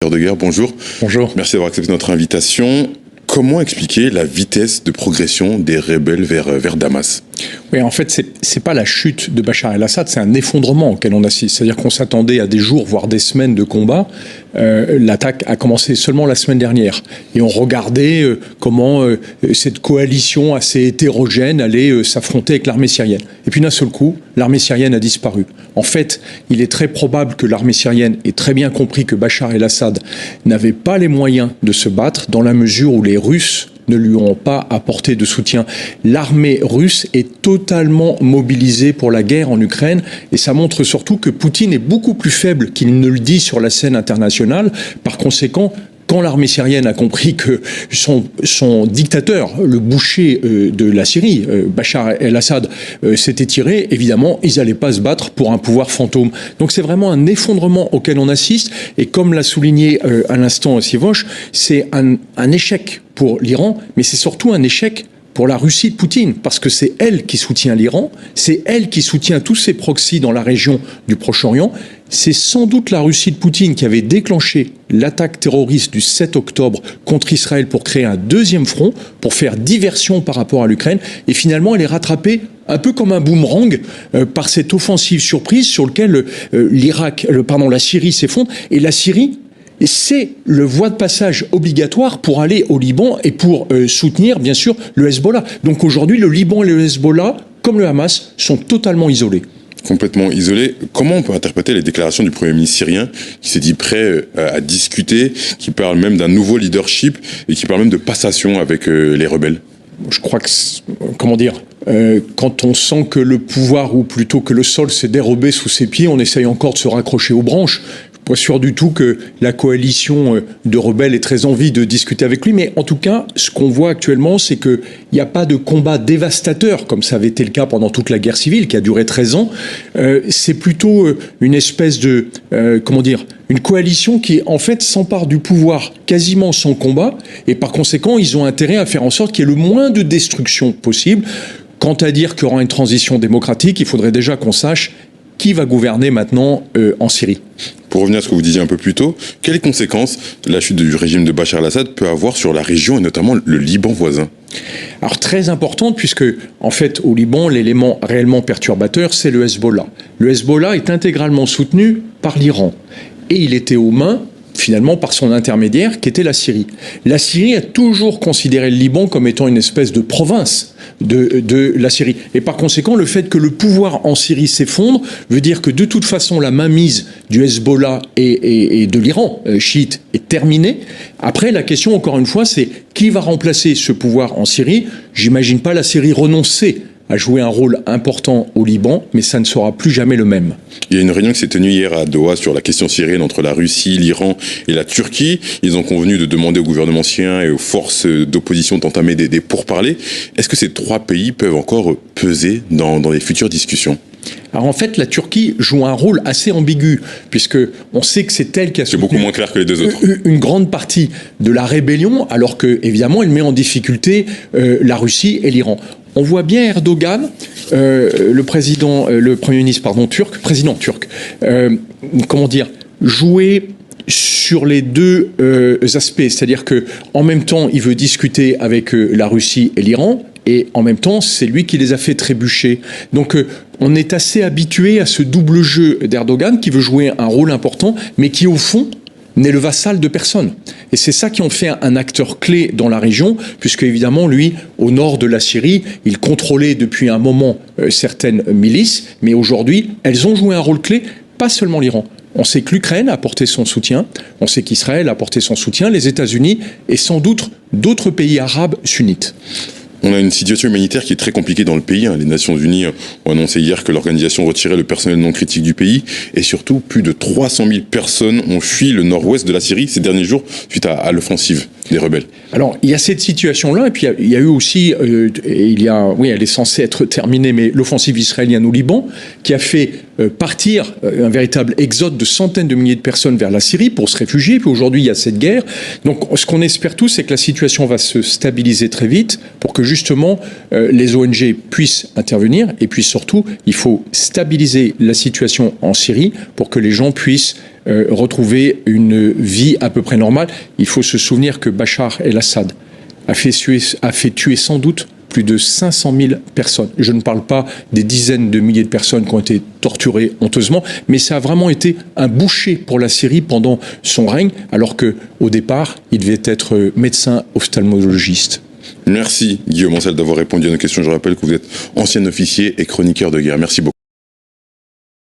De guerre, bonjour. Bonjour. Merci d'avoir accepté notre invitation. Comment expliquer la vitesse de progression des rebelles vers Damas ? Oui, en fait, c'est pas la chute de Bachar el-Assad, c'est un effondrement auquel on assiste. C'est-à-dire qu'on s'attendait à des jours, voire des semaines de combat. L'attaque a commencé seulement la semaine dernière. Et on regardait comment cette coalition assez hétérogène allait s'affronter avec l'armée syrienne. Et puis d'un seul coup, l'armée syrienne a disparu. En fait, il est très probable que l'armée syrienne ait très bien compris que Bachar el-Assad n'avait pas les moyens de se battre dans la mesure où les Russes ne lui ont pas apporté de soutien. L'armée russe est totalement mobilisée pour la guerre en Ukraine et ça montre surtout que Poutine est beaucoup plus faible qu'il ne le dit sur la scène internationale. Par conséquent, quand l'armée syrienne a compris que son dictateur, le boucher de la Syrie, Bachar el-Assad, s'était tiré, évidemment, ils n'allaient pas se battre pour un pouvoir fantôme. Donc c'est vraiment un effondrement auquel on assiste. Et comme l'a souligné à l'instant Sivosh, c'est un échec pour l'Iran, mais c'est surtout un échec pour la Russie de Poutine, parce que c'est elle qui soutient l'Iran, c'est elle qui soutient tous ses proxys dans la région du Proche-Orient. C'est sans doute la Russie de Poutine qui avait déclenché l'attaque terroriste du 7 octobre contre Israël pour créer un deuxième front, pour faire diversion par rapport à l'Ukraine. Et finalement, elle est rattrapée un peu comme un boomerang par cette offensive surprise sur laquelle la Syrie s'effondre. Et la Syrie, c'est le voie de passage obligatoire pour aller au Liban et pour soutenir, bien sûr, le Hezbollah. Donc aujourd'hui, le Liban et le Hezbollah, comme le Hamas, sont totalement isolés. Complètement isolés. Comment on peut interpréter les déclarations du Premier ministre syrien qui s'est dit prêt à discuter, qui parle même d'un nouveau leadership et qui parle même de passation avec les rebelles ? Je crois que, quand on sent que le pouvoir, ou plutôt que le sol s'est dérobé sous ses pieds, on essaye encore de se raccrocher aux branches. Pas sûr du tout que la coalition de rebelles ait très envie de discuter avec lui, mais en tout cas, ce qu'on voit actuellement, c'est qu'il n'y a pas de combat dévastateur, comme ça avait été le cas pendant toute la guerre civile, qui a duré 13 ans. C'est plutôt une espèce de, une coalition qui, en fait, s'empare du pouvoir quasiment sans combat, et par conséquent, ils ont intérêt à faire en sorte qu'il y ait le moins de destruction possible. Quant à dire qu'il y aura une transition démocratique, il faudrait déjà qu'on sache qui va gouverner maintenant en Syrie. Pour revenir à ce que vous disiez un peu plus tôt, quelles conséquences la chute du régime de Bachar el-Assad peut avoir sur la région et notamment le Liban voisin ? Alors très importante, puisque en fait au Liban, l'élément réellement perturbateur, c'est le Hezbollah. Le Hezbollah est intégralement soutenu par l'Iran et il était aux mains finalement par son intermédiaire qui était la Syrie. La Syrie a toujours considéré le Liban comme étant une espèce de province de la Syrie. Et par conséquent, le fait que le pouvoir en Syrie s'effondre veut dire que de toute façon, la mainmise du Hezbollah et de l'Iran chiite est terminée. Après, la question, encore une fois, c'est qui va remplacer ce pouvoir en Syrie ? J'imagine pas la Syrie renoncer à jouer un rôle important au Liban, mais ça ne sera plus jamais le même. Il y a une réunion qui s'est tenue hier à Doha sur la question syrienne entre la Russie, l'Iran et la Turquie. Ils ont convenu de demander au gouvernement syrien et aux forces d'opposition d'entamer des pourparlers. Est-ce que ces trois pays peuvent encore peser dans les futures discussions ? Alors en fait, la Turquie joue un rôle assez ambigu, puisque on sait que c'est elle qui a soutenu beaucoup moins clair que les deux autres. Une grande partie de la rébellion, alors que évidemment, elle met en difficulté la Russie et l'Iran. On voit bien Erdogan, le premier ministre président turc, jouer sur les deux aspects, c'est-à-dire que en même temps, il veut discuter avec la Russie et l'Iran. Et en même temps, c'est lui qui les a fait trébucher. Donc, on est assez habitué à ce double jeu d'Erdogan qui veut jouer un rôle important, mais qui, au fond, n'est le vassal de personne. Et c'est ça qui en fait un acteur clé dans la région, puisque, évidemment, lui, au nord de la Syrie, il contrôlait depuis un moment certaines milices, mais aujourd'hui, elles ont joué un rôle clé, pas seulement l'Iran. On sait que l'Ukraine a apporté son soutien, on sait qu'Israël a apporté son soutien, les États-Unis et sans doute d'autres pays arabes sunnites. On a une situation humanitaire qui est très compliquée dans le pays. Les Nations Unies ont annoncé hier que l'organisation retirait le personnel non critique du pays. Et surtout, plus de 300 000 personnes ont fui le nord-ouest de la Syrie ces derniers jours suite à l'offensive des rebelles. Alors, il y a cette situation-là. Et puis, il y a eu aussi, elle est censée être terminée, mais l'offensive israélienne au Liban, qui a fait partir un véritable exode de centaines de milliers de personnes vers la Syrie pour se réfugier. Puis aujourd'hui, il y a cette guerre. Donc, ce qu'on espère tous, c'est que la situation va se stabiliser très vite pour que justement les ONG puissent intervenir. Et puis surtout, il faut stabiliser la situation en Syrie pour que les gens puissent retrouver une vie à peu près normale. Il faut se souvenir que Bachar el-Assad a fait tuer sans doute plus de 500 000 personnes. Je ne parle pas des dizaines de milliers de personnes qui ont été torturées honteusement, mais ça a vraiment été un boucher pour la Syrie pendant son règne, alors qu'au départ, il devait être médecin ophtalmologiste. Merci Guillaume Ancel d'avoir répondu à nos questions. Je rappelle que vous êtes ancien officier et chroniqueur de guerre. Merci beaucoup.